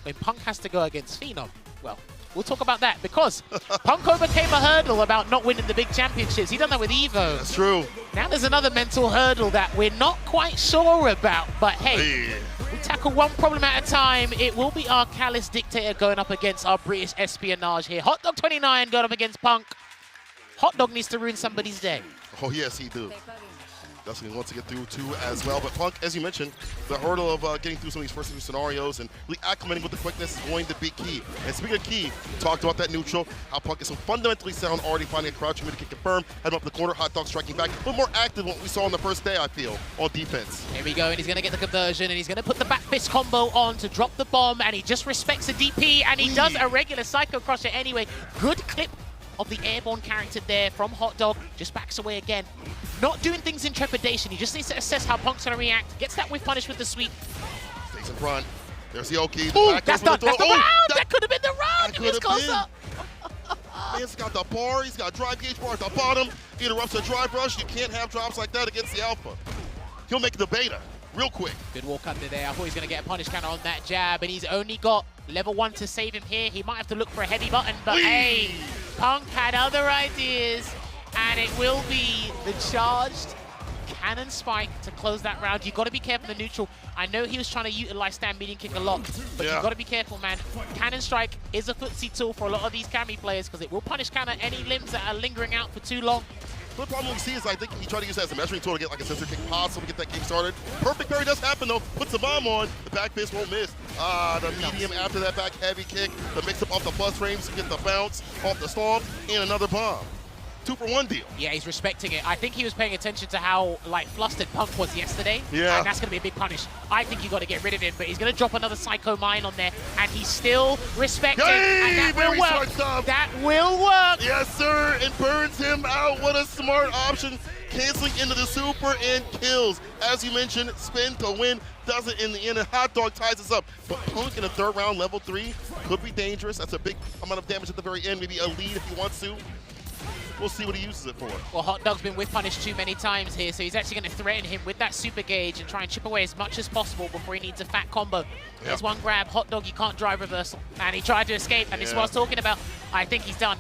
when Punk has to go against Phenom, well, we'll talk about that because Punk overcame a hurdle about not winning the big championships. He done that with Evo. That's true. Now there's another mental hurdle that we're not quite sure about, but hey, we tackle one problem at a time. It will be our callous dictator going up against our British espionage here. HOTDOG29 going up against Punk. HOTDOG needs to ruin somebody's day. Oh, yes, he do. That's what he wants to get through too as well. But Punk, as you mentioned, the hurdle of getting through some of these first few scenarios and really acclimating with the quickness is going to be key. And speaking of key, we talked about that neutral, how Punk is so fundamentally sound, already finding a crouch mid to confirm, heading up the corner, HOTDOG striking back, a little more active than what we saw on the first day, I feel, on defense. Here we go, and he's going to get the conversion, and he's going to put the back fist combo on to drop the bomb, and he just respects the DP, and he does a regular Psycho Crusher anyway. Good clip of the airborne character there from HOTDOG, just backs away again. Not doing things in trepidation, he just needs to assess how Punk's gonna react, gets that whiff punish with the sweep. Stays in front, there's the Oki. Ooh, that's done, that's the round! That could have been the round if he was closer. Man's got the bar, he's got drive gauge bar at the bottom, he interrupts the drive rush, you can't have drops like that against the Alpha. He'll make the beta, real quick. Good walk under there, I thought he was gonna get a punish counter on that jab, and he's only got level 1 to save him here. He might have to look for a heavy button, but hey, Punk had other ideas, and it will be the charged cannon spike to close that round. You've got to be careful in the neutral. I know he was trying to utilize stand medium kick a lot, but you've got to be careful, man. Cannon strike is a footsie tool for a lot of these cammy players because it will punish counter any limbs that are lingering out for too long. The problem we see is I think he tried to use that as a measuring tool to get like a sensor kick possible to get that game started. Perfect parry does happen though. Puts the bomb on. The back fist won't miss. The medium after that back heavy kick. The mix up off the plus frames to get the bounce off the stomp and another bomb. 2-for-1 deal. Yeah, he's respecting it. I think he was paying attention to how flustered Punk was yesterday. Yeah. And that's going to be a big punish. I think you got to get rid of him, but he's going to drop another Psycho Mine on there, and he's still respecting. And that will work. That will work. Yes, sir. It burns him out. What a smart option. Canceling into the super and kills. As you mentioned, spin to win. Does it in the end, and HOTDOG ties us up. But Punk in the third round, level 3, could be dangerous. That's a big amount of damage at the very end. Maybe a lead if he wants to. We'll see what he uses it for. Well, HOTDOG's been whiff punished too many times here, so he's actually going to threaten him with that super gauge and try and chip away as much as possible before he needs a fat combo. There's one grab. HOTDOG, you can't drive reversal. And he tried to escape, and this is what I was talking about. I think he's done.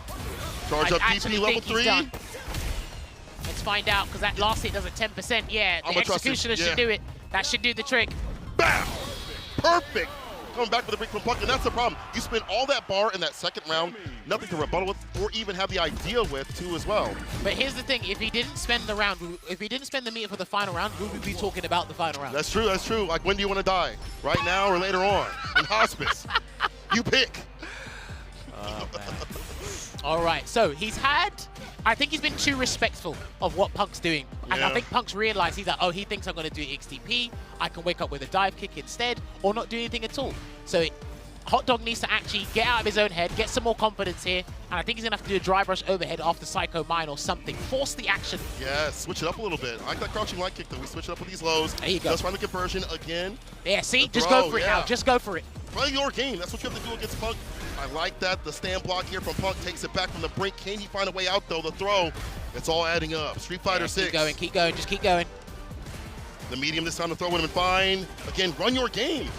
Charge up DP level 3. Let's find out, because that last hit does a 10%. Yeah, the executioner should do it. That should do the trick. Bam! Perfect! Coming back with a break from Punk, and that's the problem. You spend all that bar in that second round, nothing to rebuttal with, or even have the idea with, too, as well. But here's the thing, if he didn't spend the round, if he didn't spend the meter for the final round, we would be talking about the final round. That's true, that's true. Like, when do you want to die? Right now or later on? In hospice? You pick. Oh, man. All right, so I think he's been too respectful of what Punk's doing. And I think Punk's realized he's like, oh, he thinks I'm going to do XTP. I can wake up with a dive kick instead, or not do anything at all. So HOTDOG needs to actually get out of his own head, get some more confidence here. And I think he's going to have to do a drive rush overhead after Psycho Mine or something. Force the action. Yeah, switch it up a little bit. I like that crouching light kick, though. We switch it up with these lows. There you go. Just find the conversion again. Yeah, see? Just go for it now. Just go for it. Play your game. That's what you have to do against Punk. I like that. The stand block here from Punk takes it back from the brink. Can he find a way out, though? The throw, it's all adding up. Street Fighter 6. Keep going, keep going, just keep going. The medium this time, the throw would have been fine. Again, run your game.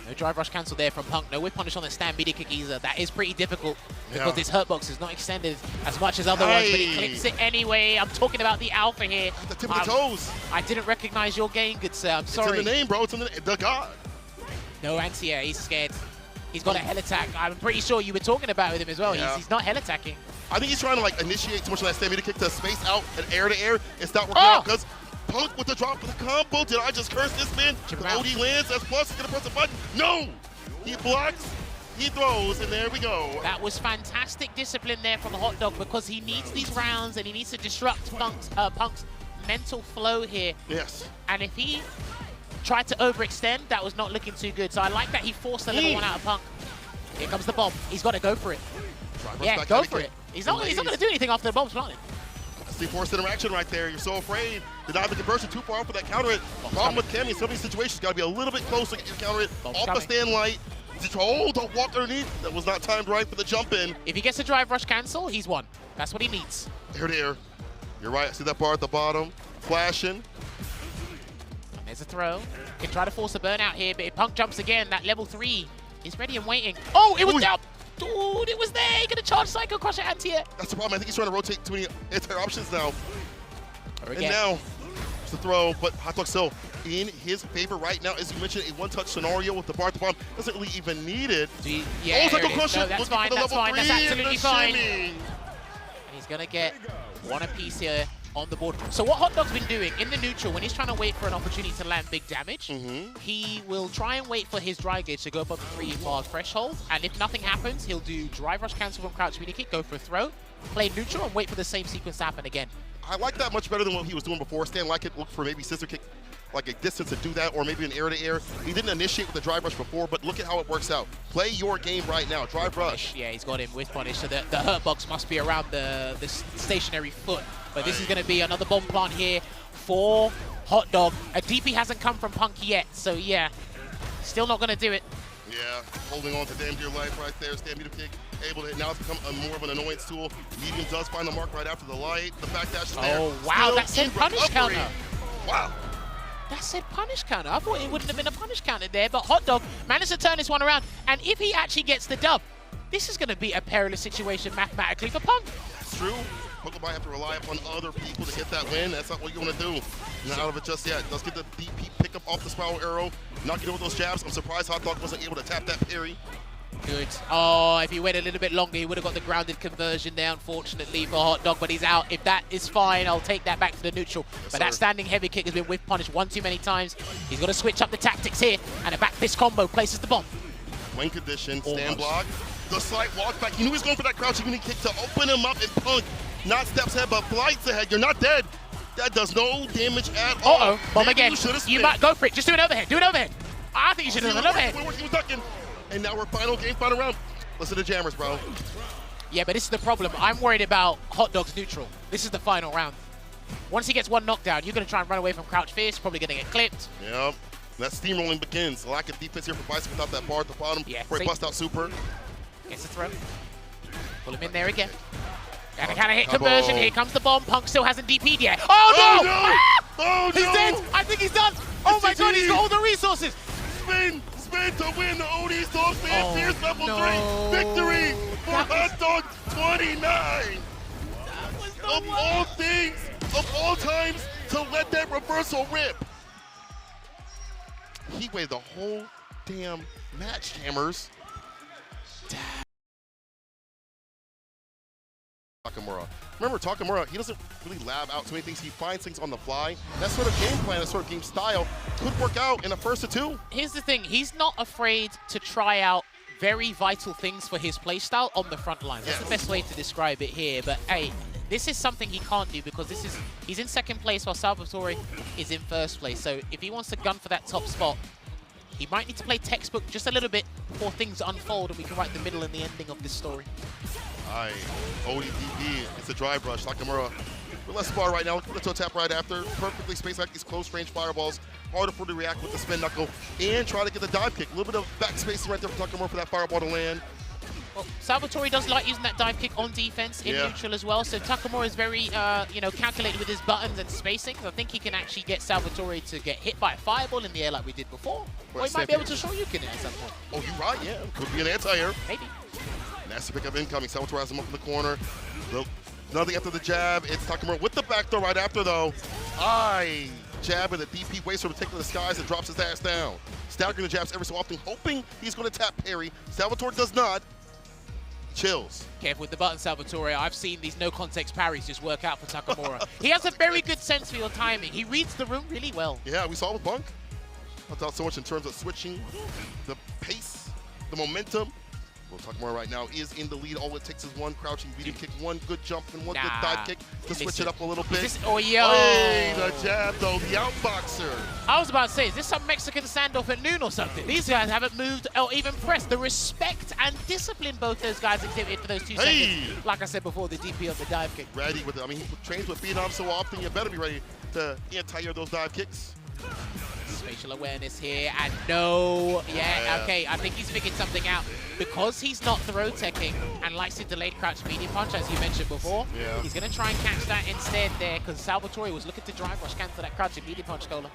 No drive rush cancel there from Punk. No whip punish on the stand media kick either. That is pretty difficult because this hurt box is not extended as much as other ones, but he clicks it anyway. I'm talking about the alpha here. The tip of the toes. I didn't recognize your game, good sir. I'm sorry. It's in the name, bro. It's in the god. No anti-air. He's scared. He's got a hell attack. I'm pretty sure you were talking about with him as well. He's not hell attacking. I think he's trying to initiate too much of that stand media kick to space out and air to air. It's not working out because Punk with the drop of the combo. Did I just curse this man? The OD lands. That's plus. He's going to press a button. No! He blocks. He throws, and there we go. That was fantastic discipline there from HOTDOG because he needs these rounds and he needs to disrupt Punk's mental flow here. Yes. And if he tried to overextend, that was not looking too good. So I like that he forced the level 1 out of Punk. Here comes the bomb. He's got to go for it. Yeah, go for it. He's not going to do anything after the bomb's planted. That's the forced interaction right there. You're so afraid. Deny the conversion too far off for that counter hit. Problem with cammy in some of these situations, got to be a little bit closer to get your counter hit. Off the stand light. Don't walk underneath. That was not timed right for the jump in. If he gets a drive rush cancel, he's won. That's what he needs. Here to air. You're right. See that bar at the bottom? Flashing. There's a throw. Can try to force a burnout here, but if Punk jumps again, that level 3 He's ready and waiting. Oh, it was down. Dude, it was there. He could have charged Psycho Crusher anti-air. That's the problem. I think he's trying to rotate too many anti-air options now. And now, it's the throw, but HOTDOG still in his favor right now. As you mentioned, a one-touch scenario with the bar at the bottom doesn't really even need it. Yeah, Psycho Crusher. No, that's fine. That's fine. That's absolutely fine. Shimmy. And he's going to get one apiece here on the board. So what HOTDOG's been doing in the neutral, when he's trying to wait for an opportunity to land big damage, he will try and wait for his dry gauge to go above the 3-bar threshold, and if nothing happens, he'll do drive rush cancel from crouch media kick, go for a throw, play neutral, and wait for the same sequence to happen again. I like that much better than what he was doing before. Stan like it, look for maybe scissor kick, like a distance to do that, or maybe an air-to-air. He didn't initiate with the drive rush before, but look at how it works out. Play your game right now. Drive rush. Yeah, he's got him with punish, so the hurt box must be around the stationary foot. But this is going to be another bomb plant here for HOTDOG. A DP hasn't come from Punk yet, so yeah, still not going to do it. Yeah, holding on to damn dear life right there. Stand meter kick, able to now it's become more of an annoyance tool. Medium does find the mark right after the light. The back dash is there. Oh, wow, that said punish counter. Wow. That said punish counter. I thought it wouldn't have been a punish counter there, but HOTDOG managed to turn this one around. And if he actually gets the dub, this is going to be a perilous situation mathematically for Punk. That's true. Punk might have to rely upon other people to get that win. That's not what you want to do. Not out of it just yet. Does get the DP pick up off the spiral arrow. Not get over those jabs. I'm surprised HOTDOG wasn't able to tap that parry. Good. Oh, if he went a little bit longer, he would have got the grounded conversion there, unfortunately, for HOTDOG, but he's out. If that is fine, I'll take that back to the neutral. Yes, but that standing heavy kick has been whiff punished one too many times. He's got to switch up the tactics here, and a back fist combo places the bomb. Wing condition, stand block. The slight walk back. He knew he was going for that crouching mini kick to open him up, and Punk not steps ahead, but flights ahead. You're not dead. That does no damage at all. Uh-oh, bomb again. You might go for it. Just do an overhead. Do an overhead. I think you should do an overhead. We're working with ducking. And now we're final round. Listen to jammers, bro. Yeah, but this is the problem. I'm worried about HOTDOG's neutral. This is the final round. Once he gets one knockdown, you're going to try and run away from crouch fist. Probably going to get clipped. Yep. That steamrolling begins. A lack of defense here for Bison without that bar at the bottom. Yeah. For a bust out super. Gets the throw. Pull him in there again. And a kind of hit conversion. Here comes the bomb. Punk still hasn't DP'd yet. Oh, no! Ah! Oh, no! He's dead! I think he's done! Oh, my God, he's got all the resources! Spin to win the OD Soul Fan Fierce Level 3 victory for HOTDOG29! Of all things, of all times, to let that reversal rip. He waited the whole damn match, jammers. TAKAMURA. Remember, TAKAMURA, he doesn't really lab out too many things. He finds things on the fly. That sort of game plan, that sort of game style could work out in a first or two. Here's the thing. He's not afraid to try out very vital things for his playstyle on the front line. That's the best way to describe it here. But, hey, this is something he can't do because he's in second place while Salvatore is in first place. So if he wants to gun for that top spot, he might need to play textbook just a little bit before things unfold and we can write the middle and the ending of this story. Aye, ODDB, it's a drive rush. TAKAMURA with less bar right now. Looking for the toe tap right after. Perfectly spaced like these close range fireballs. Harder for him to react with the spin knuckle and try to get the dive kick. A little bit of back spacing right there for TAKAMURA for that fireball to land. Well, Salvatore does like using that dive kick on defense in neutral as well. So TAKAMURA is very, calculated with his buttons and spacing. I think he can actually get Salvatore to get hit by a fireball in the air like we did before. Or he might be able to show you can at some point. Oh, you're right, yeah. Could be an anti-air. Maybe. Nasty pickup incoming. Salvatore has him up in the corner. Nothing after the jab. It's TAKAMURA with the back throw right after, though. Aye. Jab and the DP waits for him to take to the skies and drops his ass down. Staggering the jabs every so often, hoping he's going to tap parry. Salvatore does not. Chills. Careful with the button, Salvatore. I've seen these no-context parries just work out for TAKAMURA. He has a very good sense for your timing. He reads the room really well. Yeah, we saw it with Punk. Not out so much in terms of switching, the pace, the momentum. Well, TAKAMURA right now is in the lead. All it takes is one crouching medium kick, one good jump, and one good dive kick to switch it up a little bit. Oh, yo! Hey, the jab, though, the outboxer. I was about to say, is this some Mexican standoff at noon or something? These guys haven't moved or even pressed. The respect and discipline both those guys exhibited for those 2 seconds. Like I said before, the DP on the dive kick. Ready with it. I mean, he trains with Phenom so often, you better be ready to anti-air those dive kicks. Spatial awareness here, and no, okay, I think he's figured something out. Because he's not throw teching and likes to delayed crouch medium punch, as you mentioned before, he's going to try and catch that instead there, because Salvatore was looking to drive rush cancel that crouching medium punch, Cola.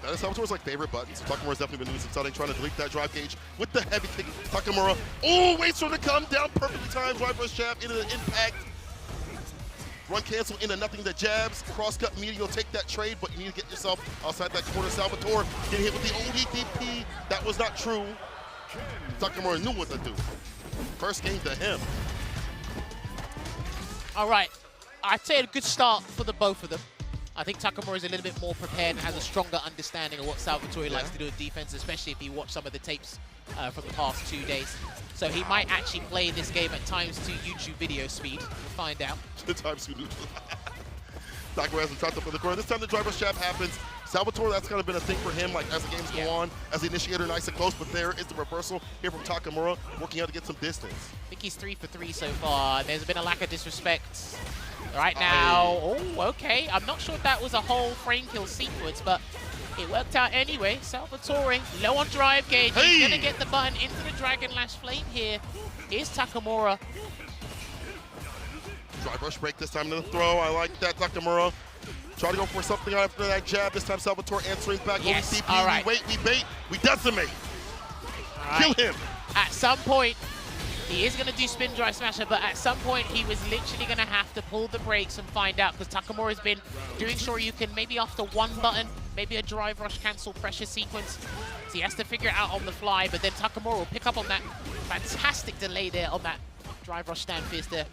That is Salvatore's like favorite button. So Takamura's definitely been doing some selling, trying to delete that drive gauge with the heavy kick. Takamura, oh, waits for him to come down, perfectly timed drive rush jab into the impact. Run cancel into nothing that jabs. Cross cut media, you'll take that trade, but you need to get yourself outside that corner. Salvatore getting hit with the ODDP. That was not true. Takamura knew what to do. First game to him. All right, I'd say a good start for the both of them. I think Takamura is a little bit more prepared and has a stronger understanding of what Salvatore likes to do in defense, especially if you watch some of the tapes from the past 2 days. So he might actually play this game at times to YouTube video speed. We'll find out. The times you Takamura has him trapped up in the corner. This time the driver's jab happens. Salvatore, that's kind of been a thing for him, like as the games go on, as the initiator, nice and close, but there is the reversal here from Takamura, working out to get some distance. I think he's 3 for 3 so far. There's been a lack of disrespect right now. Oh, okay. I'm not sure if that was a whole frame kill sequence, but it worked out anyway. Salvatore, low on drive gauge. He's going to get the button into the Dragon Lash Flame here. Here's Takamura. Drive rush break this time to the throw. I like that, Takamura. Try to go for something after that jab. This time Salvatore answering back. Yes, ODCP, all right. we wait, we bait, we decimate. Right. Kill him. At some point, he is going to do spin drive smasher, but at some point he was literally going to have to pull the brakes and find out, because Takamura has been doing sure you can maybe after one button, maybe a drive rush cancel pressure sequence. So he has to figure it out on the fly, but then Takamura will pick up on that fantastic delay there on that drive rush stand fierce there.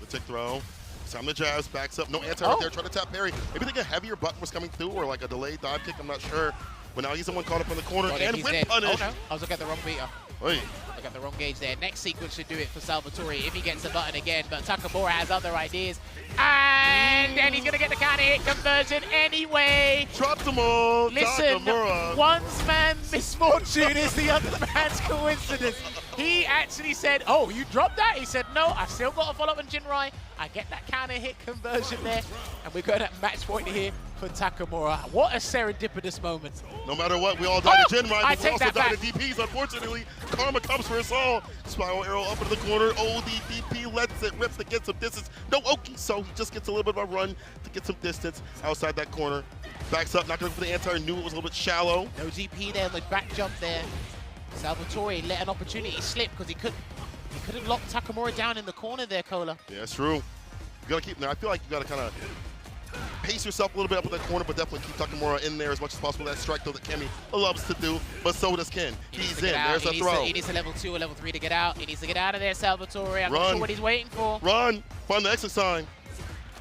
The tick throw. Time the jabs, backs up, no anti right there, try to tap parry. Maybe think a heavier button was coming through or like a delayed dive kick, I'm not sure. But now he's the one caught up in the corner and with punish. Oh no, I was looking at the wrong beater. Wait. I got the wrong gauge there. Next sequence should do it for Salvatore if he gets the button again, but Takamura has other ideas. And then he's going to get the counter hit conversion anyway. Dropped them all. Listen, Takamura. one's man's misfortune is the other man's coincidence. He actually said, oh, you dropped that? He said, no, I still got to follow up on Jinrai. I get that counter hit conversion there. And we're going at match point here for Takamura. What a serendipitous moment. No matter what, we all died to Jinrai, I but we also take that died back. to DPs. Unfortunately, karma comes for us all. Spiral arrow up into the corner. ODDP lets it rip to get some distance. No Oki, so he just gets a little bit of a run to get some distance outside that corner. Backs up, not going for the anti, knew it was a little bit shallow. No GP there, the back jump there. Salvatore let an opportunity slip because he could have locked Takamura down in the corner there, Cola. Yeah, it's true. You gotta keep, now I feel like you gotta kind of pace yourself a little bit up in that corner, but definitely keep Takamura in there as much as possible. That strike though that Cammy loves to do, but so does Ken. He's in, there's a throw. He needs a level 2 or level 3 to get out. He needs to get out of there, Salvatore. I'm not sure what he's waiting for. Run, find the exit sign.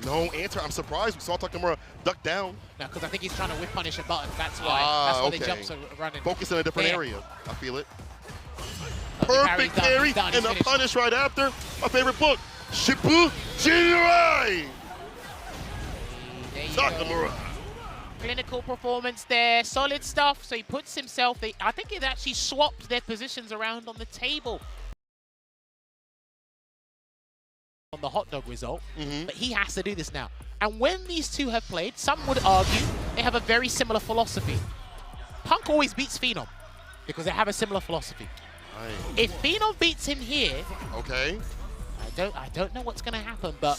No answer, I'm surprised we saw Takamura duck down. No, because I think he's trying to whip punish a button, that's why. That's why the jumps are running. Focus in a different area, I feel it. Oh, Perfect parry, and the punish right after. My favorite book, Shippu Jinrai! Takamura. Clinical performance there, solid stuff. So he puts himself, I think it actually swapped their positions around on the table on the hot dog result, but he has to do this now. And when these two have played, some would argue they have a very similar philosophy. Punk always beats Phenom because they have a similar philosophy. Right. If Phenom beats him here, okay, I don't know what's gonna happen, but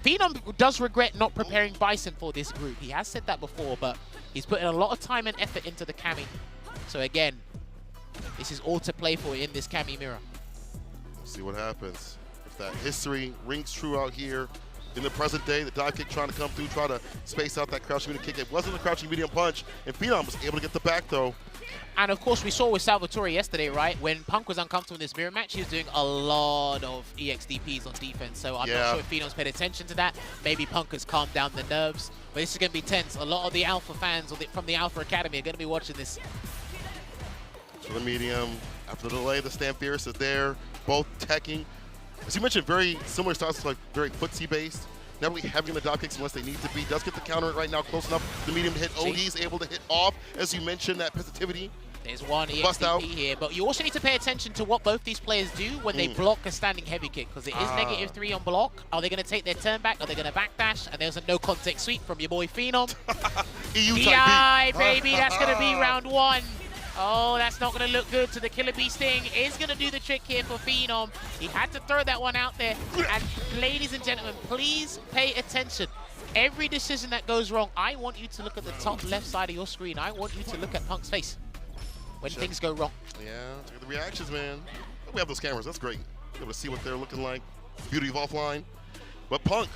Phenom does regret not preparing Bison for this group. He has said that before, but he's putting a lot of time and effort into the Cammy. So again, this is all to play for in this Cammy mirror. We'll see what happens. If that history rings true out here in the present day, the dive kick trying to come through, try to space out that crouching medium kick. It wasn't a crouching medium punch, and Phenom was able to get the back though. And of course, we saw with Salvatore yesterday, right? When Punk was uncomfortable in this mirror match, he was doing a lot of EXDPs on defense. So I'm not sure if Phenom's paid attention to that. Maybe Punk has calmed down the nerves. But this is going to be tense. A lot of the Alpha fans from the Alpha Academy are going to be watching this. For the medium, after the delay, the stand fierce is there. Both teching. As you mentioned, very similar styles, like very footsie based. Not really heavy on the dive kicks unless they need to be. Does get the counter right now, close enough. The medium hit. OD's able to hit off. As you mentioned, that positivity. There's one EXDP here, but you also need to pay attention to what both these players do when they block a standing heavy kick, because it is -3 on block. Are they going to take their turn back? Are they going to backdash? And there's a no contact sweep from your boy Phenom. DI, baby, that's going to be round 1. Oh, that's not going to look good. So the Killer Bee Sting is going to do the trick here for Phenom. He had to throw that one out there. And ladies and gentlemen, please pay attention. every decision that goes wrong, I want you to look at the top left side of your screen. I want you to look at Punk's face when things go wrong. Yeah, check the reactions, man. We have those cameras. That's great. Be able to see what they're looking like. Beauty of offline. But Punk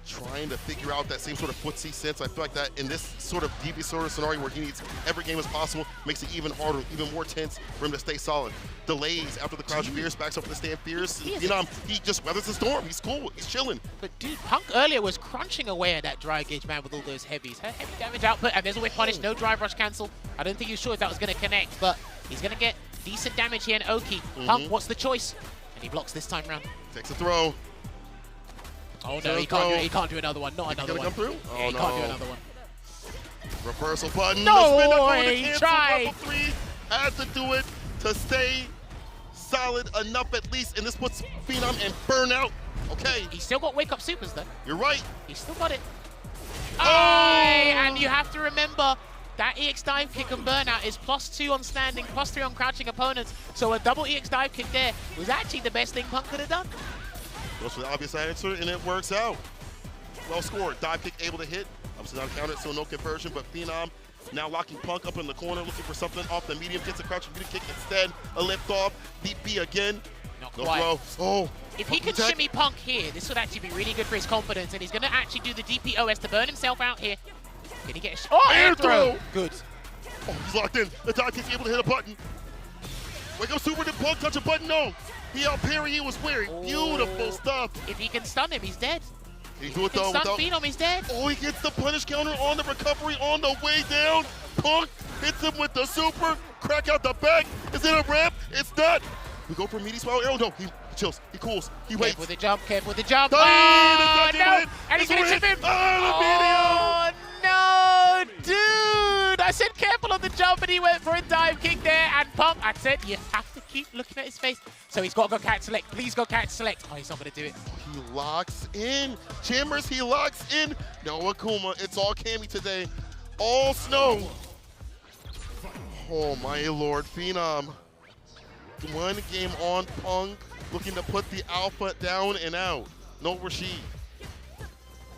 trying to figure out that same sort of footsie sense. I feel like that in this sort of DP sort of scenario where he needs every game as possible, makes it even harder, even more tense for him to stay solid. Delays after the crouch fierce, backs up for the stand fierce. You know, he just weathers the storm. He's cool. He's chilling. But dude, Punk earlier was crunching away at that dry gauge man with all those heavies. Heavy damage output, and there's a whip punish. No drive rush cancel. I don't think he was sure if that was going to connect, but he's going to get decent damage here in Oki. Punk, what's the choice? And he blocks this time round. Takes a throw. Oh no, he can't do it. He can't do another one. Not another one. Come through? Yeah, oh, he can't do another one. Reversal button. No, he tried. Level 3 had to do it to stay solid enough at least, and this puts Phenom in burnout. Okay. He's still got wake up supers though. You're right. He's still got it. Oh! And you have to remember that EX dive kick and burnout is +2 on standing, +3 on crouching opponents. So a double EX dive kick there was actually the best thing Punk could have done. Goes for the obvious answer, and it works out. Well scored. Dive kick able to hit. Obviously not counted, so no conversion, but Phenom now locking Punk up in the corner, looking for something off the medium, gets a crouching beauty kick instead. A lift off. Deep B again. Not no quite. throw. Oh. If he could shimmy Punk here, this would actually be really good for his confidence, and he's going to actually do the DPOS to burn himself out here. Can he get a air throw? Good. Oh, he's locked in. The dive kick's able to hit a button. Wake up super, did Punk touch a button? No. He out parry, he was wearing beautiful stuff. If he can stun him, he's dead. He do it though. Stun Phenom, he's dead. Oh, he gets the punish counter on the recovery on the way down. Punk hits him with the super. Crack out the back. Is it a ramp? It's not. We go for a meaty spiral arrow. No, he chills. He cools. He waits. Careful with the jump. Careful with the jump. Oh, no! And he's gonna chip him. Oh, no, dude! I said careful on the jump, and he went for a dive kick there. And Punk, I said you have to keep looking at his face. So he's got to go catch select. Please go catch select. Oh, he's not gonna do it. He locks in. Jammers, he locks in. No Akuma. It's all Cammy today. All snow. Oh my lord, Phenom. One game on Punk, looking to put the alpha down and out. No Rashid.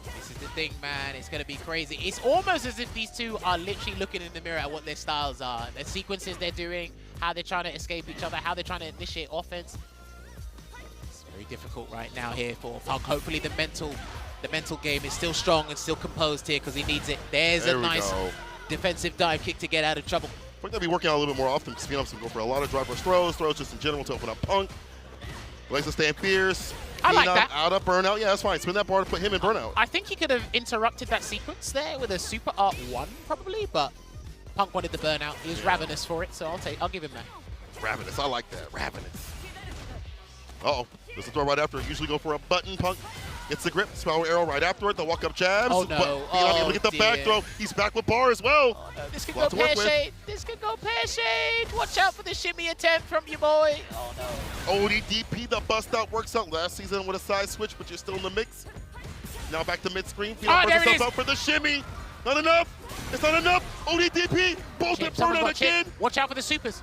This is the thing, man. It's going to be crazy. It's almost as if these two are literally looking in the mirror at what their styles are, the sequences they're doing, how they're trying to escape each other, how they're trying to initiate offense. It's very difficult right now here for Punk. Hopefully the mental game is still strong and still composed here because he needs it. There's a nice defensive dive kick to get out of trouble. I think they'll be working out a little bit more often because Phenom's going to go for a lot of drive rush throws just in general to open up Punk. Likes to stand fierce. I like that. Out of burnout. Yeah, that's fine. Spin that bar to put him in burnout. I think he could have interrupted that sequence there with a super art 1 probably, but Punk wanted the burnout. He was ravenous for it, so I'll give him that. Ravenous. I like that. Ravenous. Uh-oh. There's a throw right after. Usually go for a button. Punk gets the grip. Spiral arrow right after it. The walk-up jabs. Oh, no. Phenom able to get the back throw. He's back with bar as well. Oh, no. This could go pear-shade. This could go pear-shade. Watch out for the shimmy attempt from your boy. Oh, no. ODDP, the bust-out works out last season with a side switch, but you're still in the mix. Now back to mid-screen. Phenom burns himself out for the shimmy. Not enough. It's not enough. ODDP. Bolted burnout again. Watch out for the supers.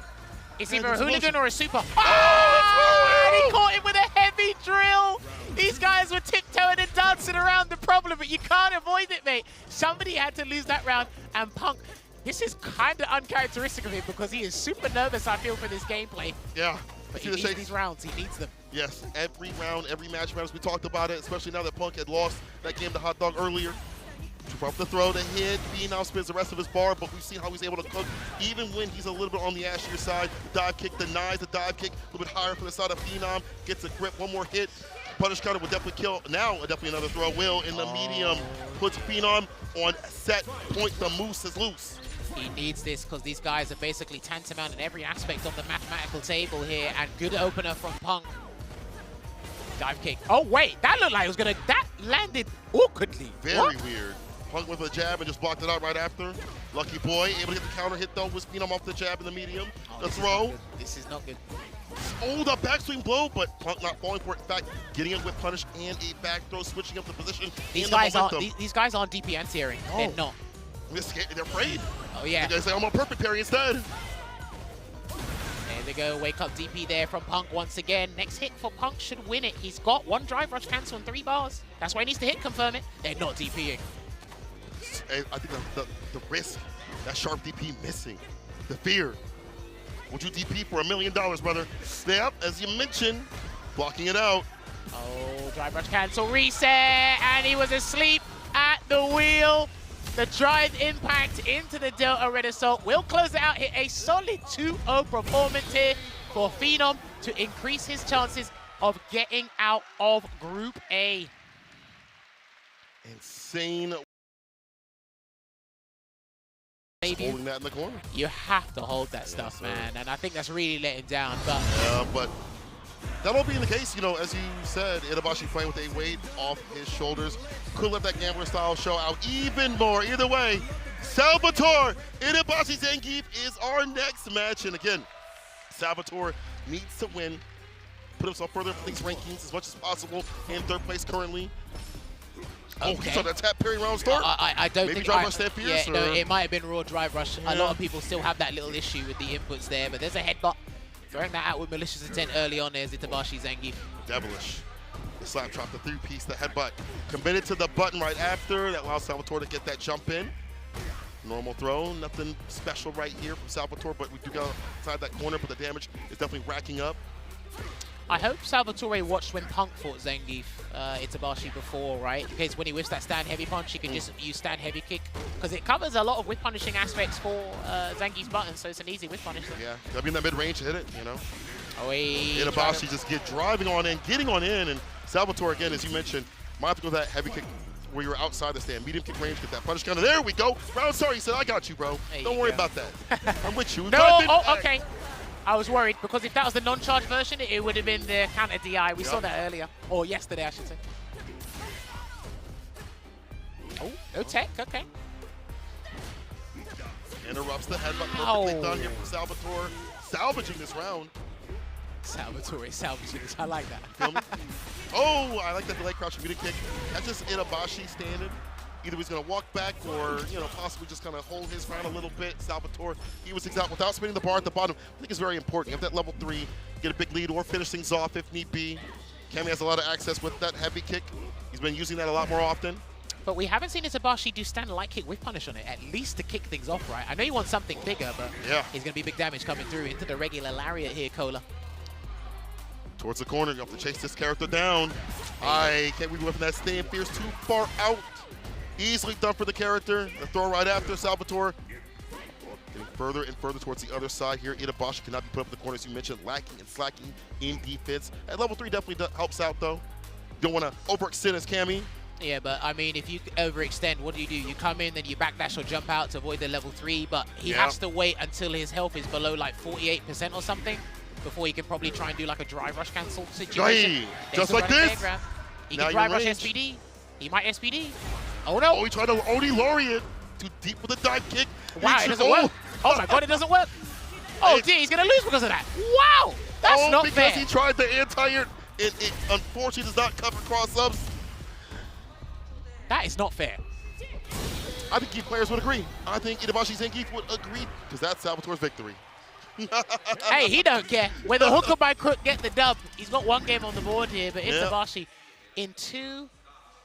It's either a explosion. hooligan or a super. Oh, and he caught him with a heavy drill. These guys were tiptoeing and dancing around the problem, but you can't avoid it, mate. Somebody had to lose that round, and Punk, this is kind of uncharacteristic of him because he is super nervous, I feel, for this gameplay. Yeah. But he needs these rounds. He needs them. Yes, every round, every match matters. We talked about it, especially now that Punk had lost that game to Hot Dog earlier. From the throw to hit, Phenom spins the rest of his bar, but we've seen how he's able to cook even when he's a little bit on the ashier side. Dive kick denies the dive kick, a little bit higher from the side of Phenom, gets a grip, one more hit. Punish counter will definitely kill. Now, definitely another throw will in the medium. Puts Phenom on set point. The moose is loose. He needs this because these guys are basically tantamount in every aspect of the mathematical table here, and good opener from Punk. Dive kick. Oh, wait, that looked like it was going to, that landed awkwardly. Very weird. Punk with a jab and just blocked it out right after. Lucky boy, able to get the counter hit though, was Phenom off the jab in the medium. The throw. This is not good. Oh, the backswing blow, but Punk not falling for it. In fact, getting it with punish and a back throw, switching up the position. These guys aren't DP anti-airing. No. They're not. They're afraid. Oh, yeah. They say, I'm on perfect parry instead. There we go, wake up DP there from Punk once again. Next hit for Punk should win it. He's got 1 drive rush cancel and 3 bars. That's why he needs to hit confirm it. They're not DPing. I think the risk, that sharp DP missing, the fear. Would you DP for $1 million, brother? Snap, as you mentioned, blocking it out. Oh, drive rush cancel, reset, and he was asleep at the wheel. The drive impact into the Delta Red Assault will close it out here. A solid 2-0 performance here for Phenom to increase his chances of getting out of Group A. Insane. Holding that in the corner. You have to hold that stuff, man, and I think that's really let him down. But that'll be the case, you know, as you said, ITABASHI playing with a weight off his shoulders. Could let that gambler style show out even more. Either way, Salvatore, ITABASHI Zangief is our next match. And again, Salvatore needs to win, put himself further up these rankings as much as possible. In 3rd place currently. Oh, he saw that tap parry round start? I don't Maybe think drive rush that fierce? Yeah, no, it might have been raw drive rush. Yeah. A lot of people still have that little issue with the inputs there, but there's a headbutt. Throwing that out with malicious intent early on there's ITABASHI Zangief. Devilish. The slap drop, the 3-piece, the headbutt. Committed to the button right after. That allows Salvatore to get that jump in. Normal throw, nothing special right here from Salvatore, but we do go outside that corner, but the damage is definitely racking up. I hope Salvatore watched when Punk fought Zangief, ITABASHI before, right? Because when he whiffs that stand heavy punch, he can just use stand heavy kick. Because it covers a lot of whiff punishing aspects for Zangief's button, so it's an easy whiff punish. Yeah, gotta be in that mid-range to hit it, you know? Oh, ITABASHI just get driving on in, getting on in, and Salvatore, again, as you mentioned, might have to go that heavy kick where you're outside the stand. Medium kick range, get that punish counter. There we go. Round start, he said, I got you, bro. Don't worry about that. I'm with you. No, okay. I was worried because if that was the non-charge version, it would have been the counter DI. We saw that earlier, or yesterday, I should say. Oh, no tech, okay. Interrupts the headbutt, perfectly done here from Salvatore, salvaging this round. Salvatore salvaging this, I like that. Feel me? Oh, I like that delay crouch medium kick. That's just ITABASHI standing. Either he's going to walk back or, you know, possibly just kind of hold his ground a little bit. Salvatore, he was exact without spinning the bar at the bottom. I think it's very important. You have that level 3, get a big lead or finish things off if need be. Cammy has a lot of access with that heavy kick. He's been using that a lot more often. But we haven't seen ITABASHI do stand light kick with punish on it, at least to kick things off, right? I know you want something bigger, but he's going to be big damage coming through into the regular lariat here, Cola. Towards the corner, you have to chase this character down. I can't believe that stand fierce too far out. Easily done for the character. The throw right after Salvatore. Getting further and further towards the other side here. ITABASHI cannot be put up in the corner, as you mentioned, lacking and slacking in defense. At level 3 definitely helps out, though. You don't want to overextend as Cammy. Yeah, but I mean, if you overextend, what do? You come in, then you backdash or jump out to avoid the level 3, but he has to wait until his health is below like 48% or something before he can probably try and do like a drive rush cancel situation. Just like this. He can drive rush SPD. He might SPD. Oh no! Oh, he tried to Oni Laureate. Too deep with a dive kick. Wow, it doesn't work. Oh my god, it doesn't work. Oh dear, he's gonna lose because of that. Wow! That's not fair. Because he tried the anti-air. It unfortunately does not cover cross-ups. That is not fair. I think Geek players would agree. I think ITABASHI Zangief would agree because that's Salvatore's victory. Hey, he don't care. Whether hook or by crook get the dub, he's got 1 game on the board here, but ITABASHI in 2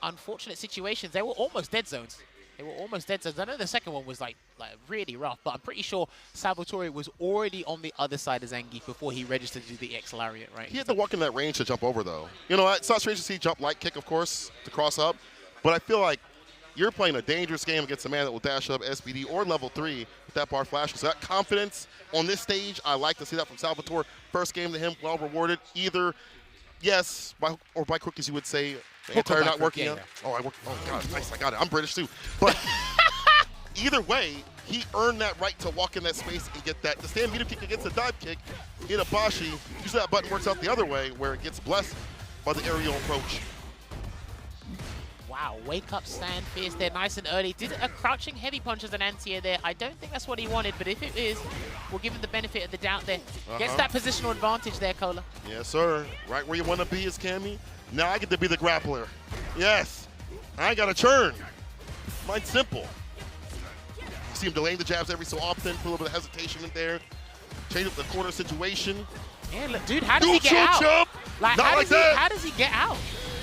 unfortunate situations. They were almost dead zones. They were almost dead zones. I know the second one was like really rough, but I'm pretty sure Salvatore was already on the other side of Zangief before he registered to do the X Lariat, right? He had to walk in that range to jump over, though. You know, it's not strange to see jump light kick, of course, to cross up, but I feel like you're playing a dangerous game against a man that will dash up SPD or level 3 with that bar flash. So that confidence on this stage, I like to see that from Salvatore. First game to him, well rewarded. Either, yes, or by crook, as you would say, the anti-air not working out. Oh, I worked. Oh, God, nice. I got it. I'm British, too. But either way, he earned that right to walk in that space and get that. The stand medium kick against the dive kick, ITABASHI, usually that button works out the other way where it gets blessed by the aerial approach. Wow, wake up stand fierce there nice and early. Did a crouching heavy punch as an anti-air there. I don't think that's what he wanted, but if it is, we'll give him the benefit of the doubt there. Gets that positional advantage there, Cola. Yes, sir. Right where you want to be is Cammy. Now I get to be the grappler. Yes. I got to churn. Mine's simple. You see him delaying the jabs every so often, put a little bit of hesitation in there. change up the corner situation. Yeah, look, dude, how does he get out? Jump. Like, Not like that. How does he get out?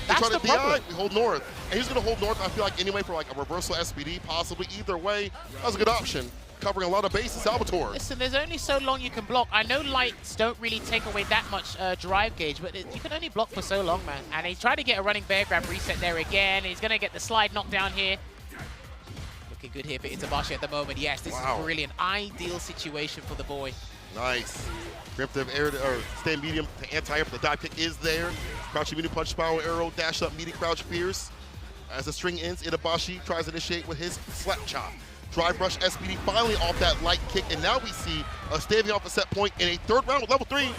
That's the problem. We hold north. And he's going to hold north, I feel like, anyway, for like a reversal SPD, possibly. Either way, that was a good option. Covering a lot of bases, Salvatore. Listen, there's only so long you can block. I know lights don't really take away that much drive gauge, but you can only block for so long, man. And he's trying to get a running bear grab reset there again. He's going to get the slide knocked down here. Looking good here for Itabashi at the moment. Yes, this is brilliant. Ideal situation for the boy. Nice. Preemptive air or stand medium to anti-air. The dive kick is there. Crouching medium punch, spiral arrow, dash up, meaty crouch fierce. As the string ends, Itabashi tries to initiate with his slap chop. Drive rush SPD finally off that light kick, and now we see a staving off a set point in a third round with level 3.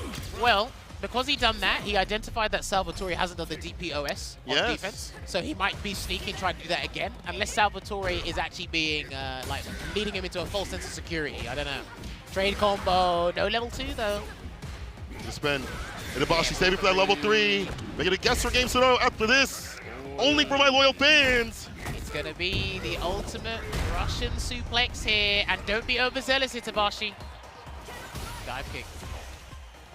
Well, because he done that, he identified that Salvatore hasn't done the DPOS on defense, so he might be sneaking, trying to do that again, unless Salvatore is actually being, like, leading him into a false sense of security. I don't know. Trade combo, no level 2 though. The spin. Itabashi saving for that level 3. Making a guesser game scenario after this. Only for my loyal fans. It's going to be the ultimate Russian suplex here. And don't be overzealous, Itabashi. Dive kick.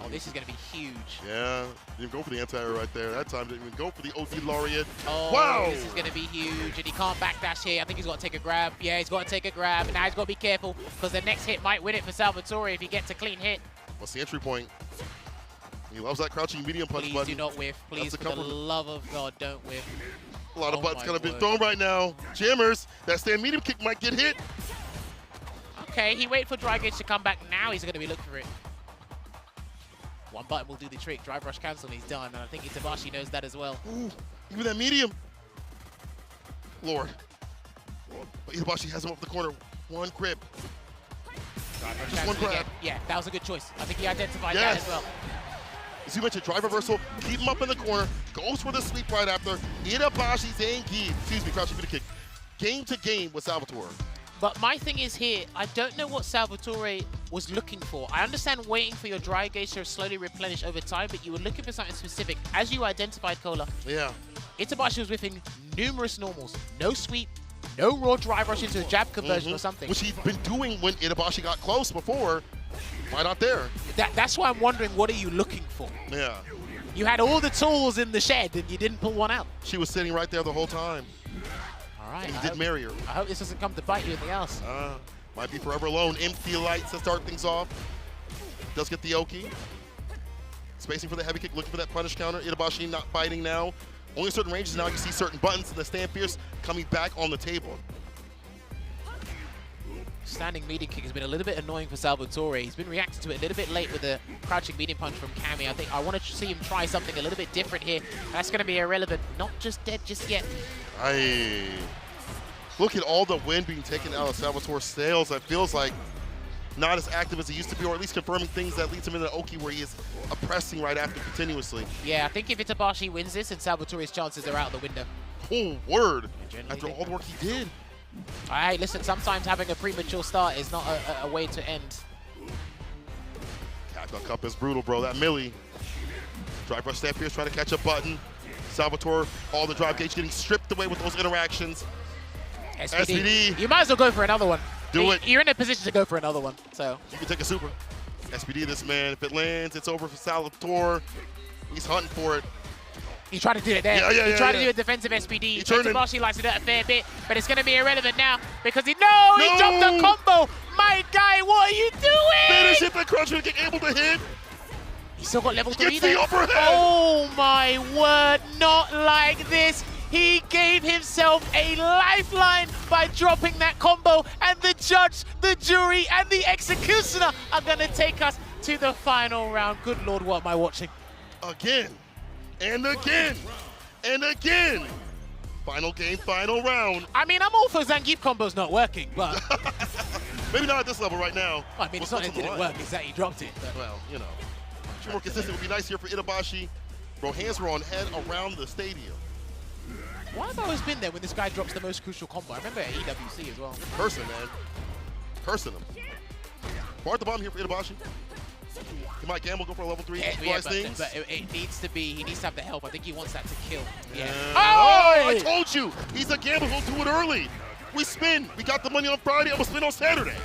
Oh, this is going to be huge. Yeah, didn't go for the anti-air right there. That time didn't even go for the OD Laureate. Oh, wow. This is going to be huge. And he can't backdash here. I think he's got to take a grab. Yeah, he's got to take a grab. And now he's got to be careful because the next hit might win it for Salvatore if he gets a clean hit. What's the entry point? He loves that crouching medium punch Please button. do not whiff. Please, for the love of God, don't whiff. A lot of buttons going to be thrown right now. Jammers, that stand medium kick might get hit. Okay, he waited for dry gauge to come back. Now he's going to be looking for it. One button will do the trick. Drive rush cancel and he's done. And I think Itabashi knows that as well. Ooh, even that medium. Lord. But Itabashi has him up the corner. One grip. Just one grab. Yeah, that was a good choice. I think he identified that as well. As you mentioned, drive reversal, keep him up in the corner, goes for the sweep right after. Itabashi zangief, excuse me, crouching kick. Game to game with Salvatore. But my thing is here, I don't know what Salvatore was looking for. I understand waiting for your dry gauge to slowly replenish over time, but you were looking for something specific. As you identified, Cola, Itabashi was whiffing numerous normals. No sweep, no raw drive rush into a jab conversion or something. Which he's been doing when Itabashi got close before. Why not there? That's why I'm wondering, what are you looking for? Yeah. You had all the tools in the shed and you didn't pull one out. She was sitting right there the whole time. All right. And he did marry her. I hope this doesn't come to bite you anything else. Might be forever alone. Empty lights to start things off. Does get the Oki. Spacing for the heavy kick, looking for that punish counter. Itabashi not fighting now. Only certain ranges now. You see certain buttons in the stand fierce coming back on the table. Standing medium kick has been a little bit annoying for Salvatore. He's been reacting to it a little bit late with the crouching medium punch from Cammy. I think I want to see him try something a little bit different here. That's going to be irrelevant. Not just dead just yet. Look at all the wind being taken out of Salvatore's sails. It feels like not as active as he used to be, or at least confirming things that leads him into Oki where he is oppressing right after continuously. Yeah, I think if Itabashi wins this, and Salvatore's chances are out the window. Oh, word. After all the work he did. All right, listen, sometimes having a premature start is not a way to end. CAPCOM Cup is brutal, bro. That Millie. Drive rush stand fierce trying to catch a button. Salvatore, all the drive gauge getting stripped away with those interactions. SPD. You might as well go for another one. Do it. You're in a position to go for another one, so. You can take a super. SPD, this man. If it lands, it's over for Salvatore. He's hunting for it. He tried to do it there. He tried to do a defensive SPD. Itabashi likes to do it a fair bit, but it's going to be irrelevant now because he dropped the combo. My guy, what are you doing? Finish it, the crunch kick able to hit. He's still got level 3 there. The overhead. Oh my word, not like this. He gave himself a lifeline by dropping that combo, and the judge, the jury, and the executioner are going to take us to the final round. Good Lord, what am I watching? Again. And again, and again. Final game, final round. I mean, I'm all for Zangief combos not working, but... Maybe not at this level right now. I mean, it's not that it didn't work, it's that he dropped it. But. Well, you know. More consistent would be nice here for Itabashi. Bro, hands were on head around the stadium. Why have I always been there when this guy drops the most crucial combo? I remember at EWC as well. Cursing, man. Cursing him. Bar at the bottom here for Itabashi. He might gamble, go for a level 3, things. But it needs to be, he needs to have the help. I think he wants that to kill. Yeah. Oh, I told you. He's a gamble, he'll do it early. We spin. We got the money on Friday, I'm gonna spin on Saturday.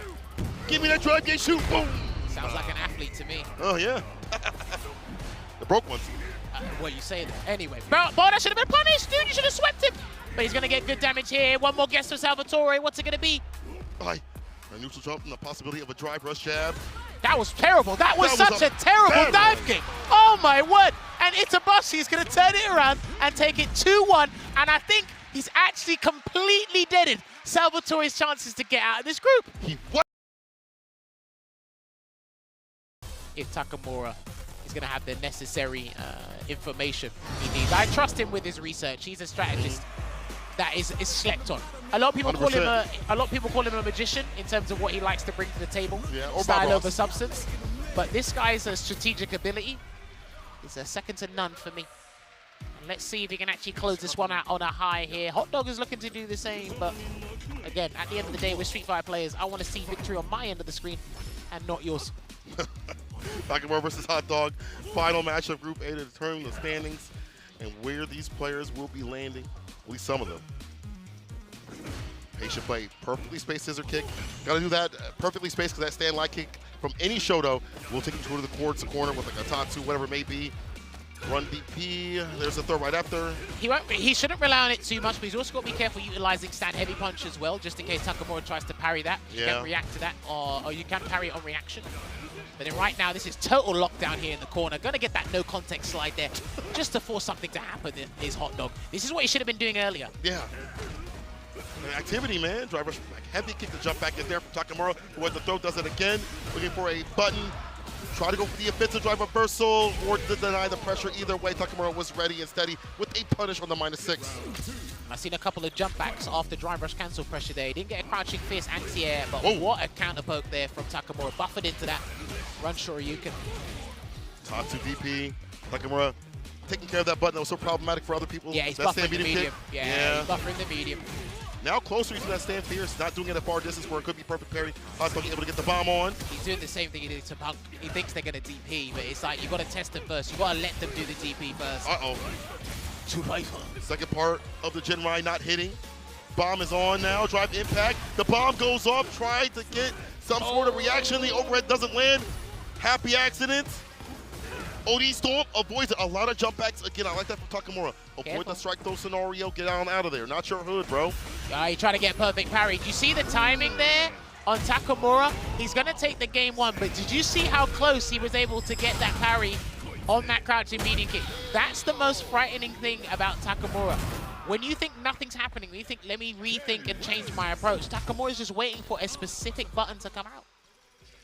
Give me that drive gate, shoot, boom. Sounds like an athlete to me. Oh, yeah. The broke ones. Well, you say that. Anyway, but that should have been punished, dude. You should have swept him. But he's going to get good damage here. One more guess for Salvatore. What's it going to be? A neutral jump and the possibility of a drive rush jab. That was terrible. That was such a terrible dive kick. Oh, my word. And ITABASHI is going to turn it around and take it 2-1. And I think he's actually completely deaded Salvatore's chances to get out of this group. If Takamura is going to have the necessary information he needs. I trust him with his research. He's a strategist that is slept on. A lot of people call him a magician in terms of what he likes to bring to the table. Yeah, or style over substance. But this guy's strategic ability is second to none for me. And let's see if he can actually close this one out on a high here. HOTDOG is looking to do the same, but again, at the end of the day, we're Street Fighter players. I want to see victory on my end of the screen and not yours. TAKAMURA versus HOTDOG. Final match of Group A to determine the standings and where these players will be landing. At least some of them. Patient play, perfectly spaced scissor kick. Gotta do that perfectly spaced because that stand light kick from any Shoto will take you to the corner with like a Tatsu, whatever it may be. Run DP, there's a throw right after. He shouldn't rely on it too much, but he's also got to be careful utilizing stand heavy punch as well, just in case Takamura tries to parry that. You can react to that, or you can parry it on reaction. But then right now, this is total lockdown here in the corner. Gonna get that no context slide there, just to force something to happen is HOTDOG. This is what he should have been doing earlier. Yeah. Activity, man. Driver heavy kick to jump back in there from Takamura. What the throw does it again. Looking for a button. Try to go for the offensive drive reversal or to deny the pressure. Either way, Takamura was ready and steady with a punish on the -6. I've seen a couple of jump backs after drive rush cancel pressure there. He didn't get a crouching fierce anti-air, but what a counter poke there from Takamura. Buffered into that run Shoryuken. Tatsu DP. Takamura taking care of that button that was so problematic for other people. Yeah, he's buffering the medium. Yeah, he's buffering the medium. Now closer to that stand fierce, not doing it at far distance where it could be perfect parry. HOTDOG able to get the bomb on. He's doing the same thing he did to Punk. He thinks they're going to DP, but it's like you got to test them first. You got to let them do the DP first. Second part of the Genrai not hitting. Bomb is on now. Drive impact. The bomb goes off. Tried to get some sort of reaction. The overhead doesn't land. Happy accident. OD Storm avoids a lot of jump backs. Again, I like that from Takamura. Avoid the strike throw scenario. Get on out of there. Not your hood, bro. He tried to get perfect parry. Do you see the timing there on Takamura? He's going to take the game one, but did you see how close he was able to get that parry on that crouching medium kick? That's the most frightening thing about Takamura. When you think nothing's happening, when you think, let me rethink and change my approach, Takamura's just waiting for a specific button to come out.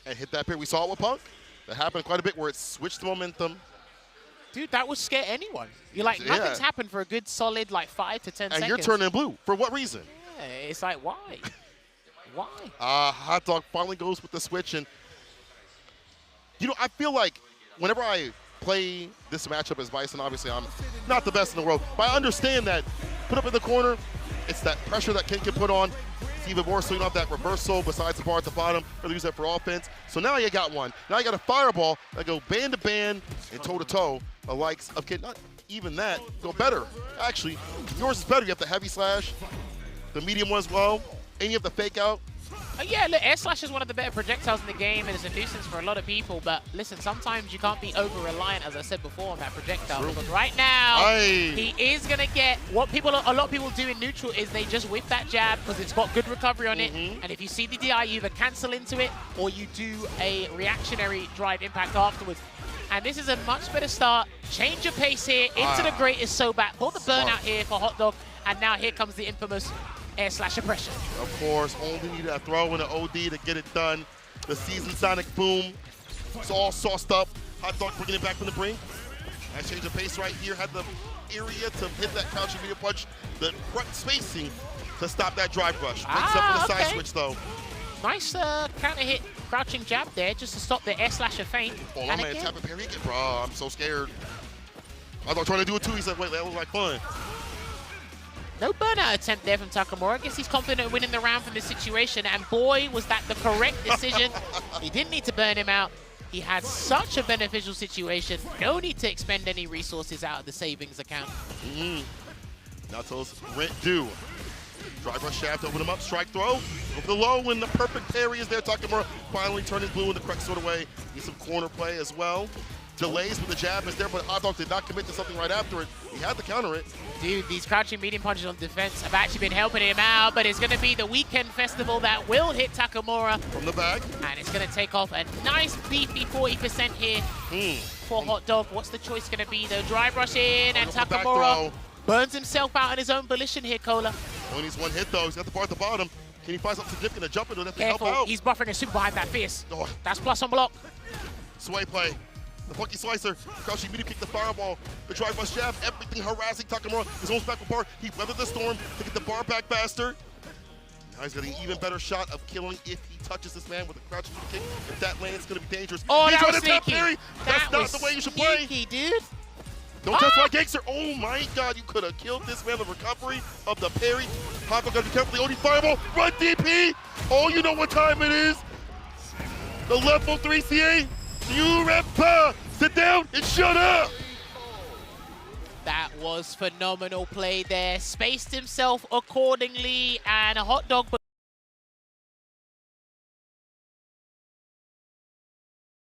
And hit that parry. We saw it with Punk. That happened quite a bit where it switched the momentum. Dude, that would scare anyone. You're like, nothing's happened for a good solid like 5 to 10 seconds. And you're turning blue. For what reason? Yeah, it's like, why? Why? HOTDOG finally goes with the switch. And, you know, I feel like whenever I play this matchup as Bison, obviously I'm not the best in the world, but I understand that put up in the corner, it's that pressure that Ken can put on. It's even more so you don't have that reversal besides the bar at the bottom. Really use that for offense. So now you got one. Now you got a fireball that go band to band and toe to toe. The likes of Ken, not even that, go better. Actually, yours is better. You have the heavy slash, the medium one as well, and you have the fake out. Yeah, look, air slash is one of the better projectiles in the game, and it's a nuisance for a lot of people. But listen, sometimes you can't be over-reliant, as I said before, on that projectile. Because right now, he is going to get what a lot of people do in neutral is they just whip that jab because it's got good recovery on it. And if you see the DI, you either cancel into it or you do a reactionary drive impact afterwards. And this is a much better start. Change your pace here into the greatest Sobat. Pull the burnout here for HOTDOG. And now here comes the infamous air slash oppression. Of course, only need a throw in an OD to get it done. The season sonic boom. It's all sauced up. HOTDOG bringing it back from the brink. Nice change of pace right here. Had the area to hit that crouching medium punch. The front spacing to stop that drive rush. Breaks up with the side switch though. Nice counter hit crouching jab there just to stop the air slasher feint. Oh, my man, tap and parry again. Bro, I'm so scared. I was trying to do it too. He said, wait, that was like fun. No burnout attempt there from Takamura. I guess he's confident in winning the round from this situation, and boy, was that the correct decision. He didn't need to burn him out. He had such a beneficial situation. No need to expend any resources out of the savings account. Nato's rent due. Drive rush shaft, open him up, strike throw. Over the low, and the perfect parry is there. Takamura finally turning blue in the correct sort of way. Needs some corner play as well. Delays with the jab is there, but HOTDOG did not commit to something right after it. He had to counter it. Dude, these crouching medium punches on defense have actually been helping him out, but it's going to be the weekend festival that will hit Takamura. From the back. And it's going to take off a nice beefy 40% here for HOTDOG. What's the choice going to be, though? Dry brush in, and Takamura burns himself out on his own volition here, Cola. Only needs one hit, though. He's got the bar at the bottom. Can he find something significant to jump into that to help Careful, out? he's buffering a super behind that fierce. Oh. That's plus on block. Sway play. The funky slicer, crouching medium kick, the fireball, the drive bust jab, everything harassing Takamura. His own back with bar. He weathered the storm to get the bar back faster. Now he's getting an even better shot of killing if he touches this man with a crouching medium kick. If that lands, it's going to be dangerous. Oh, he's that was trying to sneaky. tap parry. That's not the way you should play. Sneaky, dude. Don't touch my gangster. Oh my God, you could have killed this man. The recovery of the parry. HOTDOG got to be careful. The OD fireball. Run DP. Oh, you know what time it is. The level 3 CA. You rep. Sit down and shut up. That was phenomenal play there. Spaced himself accordingly, and HOTDOG